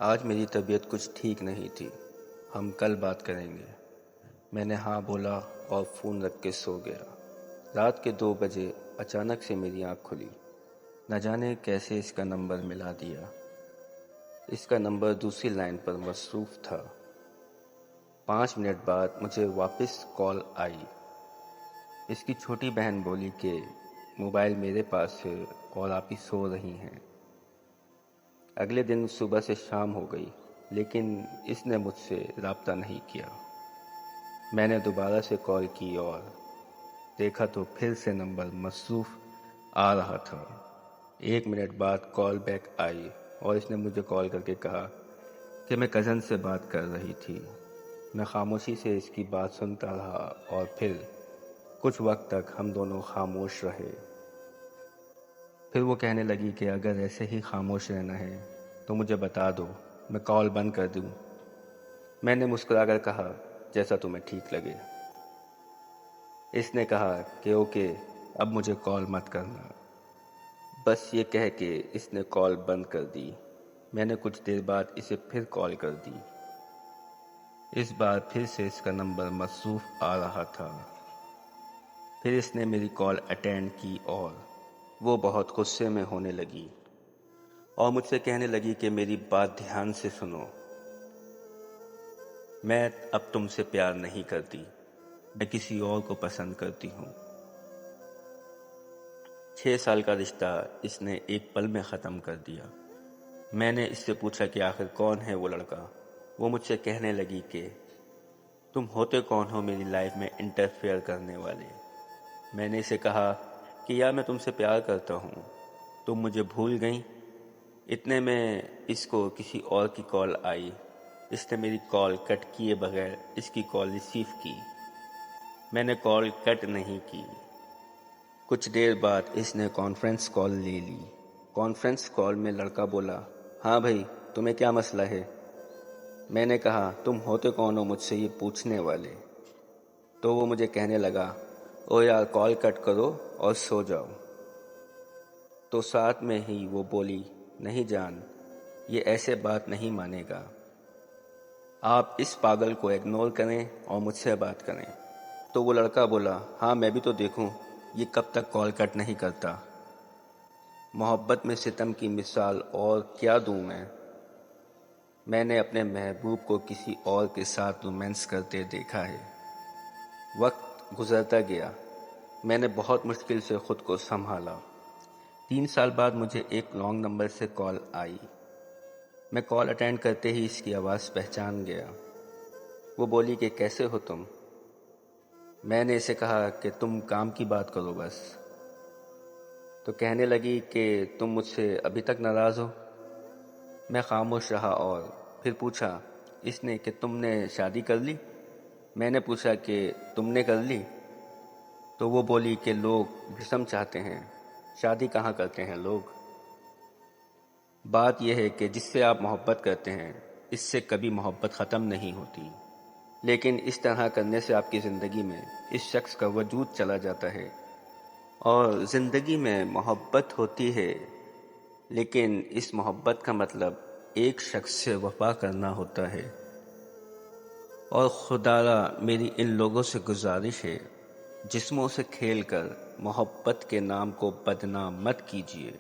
آج میری طبیعت کچھ ٹھیک نہیں تھی، ہم کل بات کریں گے۔ میں نے ہاں بولا اور فون رکھ کے سو گیا۔ رات کے 2 بجے اچانک سے میری آنکھ کھلی۔ نہ جانے کیسے اس کا نمبر ملا دیا۔ اس کا نمبر دوسری لائن پر مصروف تھا۔ 5 منٹ بعد مجھے واپس کال آئی۔ اس کی چھوٹی بہن بولی کہ موبائل میرے پاس ہے اور آپ ہی سو رہی ہیں۔ اگلے دن صبح سے شام ہو گئی لیکن اس نے مجھ سے رابطہ نہیں کیا۔ میں نے دوبارہ سے کال کی اور دیکھا تو پھر سے نمبر مصروف آ رہا تھا۔ 1 منٹ بعد کال بیک آئی اور اس نے مجھے کال کر کے کہا کہ میں کزن سے بات کر رہی تھی۔ میں خاموشی سے اس کی بات سنتا رہا اور پھر کچھ وقت تک ہم دونوں خاموش رہے۔ پھر وہ کہنے لگی کہ اگر ایسے ہی خاموش رہنا ہے تو مجھے بتا دو، میں کال بند کر دوں۔ میں نے مسکرا کر کہا جیسا تمہیں ٹھیک لگے۔ اس نے کہا کہ اوکے، اب مجھے کال مت کرنا۔ بس یہ کہہ کے اس نے کال بند کر دی۔ میں نے کچھ دیر بعد اسے پھر کال کر دی۔ اس بار پھر سے اس کا نمبر مصروف آ رہا تھا۔ پھر اس نے میری کال اٹینڈ کی اور وہ بہت غصے میں ہونے لگی اور مجھ سے کہنے لگی کہ میری بات دھیان سے سنو، میں اب تم سے پیار نہیں کرتی، میں کسی اور کو پسند کرتی ہوں۔ 6 سال کا رشتہ اس نے ایک پل میں ختم کر دیا۔ میں نے اس سے پوچھا کہ آخر کون ہے وہ لڑکا۔ وہ مجھ سے کہنے لگی کہ تم ہوتے کون ہو میری لائف میں انٹرفیئر کرنے والے۔ میں نے اسے کہا کہ یار میں تم سے پیار کرتا ہوں، تم مجھے بھول گئیں۔ اتنے میں اس کو کسی اور کی کال آئی۔ اس نے میری کال کٹ کیے بغیر اس کی کال ریسیو کی۔ میں نے کال کٹ نہیں کی۔ کچھ دیر بعد اس نے کانفرنس کال لے لی۔ کانفرنس کال میں لڑکا بولا، ہاں بھائی تمہیں کیا مسئلہ ہے؟ میں نے کہا تم ہوتے کون ہو مجھ سے یہ پوچھنے والے؟ تو وہ مجھے کہنے لگا او یار کال کٹ کرو اور سو جاؤ۔ تو ساتھ میں ہی وہ بولی، نہیں جان، یہ ایسے بات نہیں مانے گا، آپ اس پاگل کو اگنور کریں اور مجھ سے بات کریں۔ تو وہ لڑکا بولا، ہاں میں بھی تو دیکھوں یہ کب تک کال کٹ نہیں کرتا۔ محبت میں ستم کی مثال اور کیا دوں میں نے اپنے محبوب کو کسی اور کے ساتھ رومانس کرتے دیکھا ہے۔ وقت گزرتا گیا، میں نے بہت مشکل سے خود کو سنبھالا۔ 3 سال بعد مجھے ایک رانگ نمبر سے کال آئی۔ میں کال اٹینڈ کرتے ہی اس کی آواز پہچان گیا۔ وہ بولی کہ کیسے ہو تم؟ میں نے اسے کہا کہ تم کام کی بات کرو بس۔ تو کہنے لگی کہ تم مجھ سے ابھی تک ناراض ہو۔ میں خاموش رہا اور پھر پوچھا اس نے کہ تم نے شادی کر لی؟ میں نے پوچھا کہ تم نے کر لی؟ تو وہ بولی کہ لوگ جسم چاہتے ہیں، شادی کہاں کرتے ہیں لوگ۔ بات یہ ہے کہ جس سے آپ محبت کرتے ہیں اس سے کبھی محبت ختم نہیں ہوتی، لیکن اس طرح کرنے سے آپ کی زندگی میں اس شخص کا وجود چلا جاتا ہے اور زندگی میں محبت ہوتی ہے، لیکن اس محبت کا مطلب ایک شخص سے وفا کرنا ہوتا ہے۔ اور خدا را میری ان لوگوں سے گزارش ہے، جسموں سے کھیل کر محبت کے نام کو بدنام مت کیجیے۔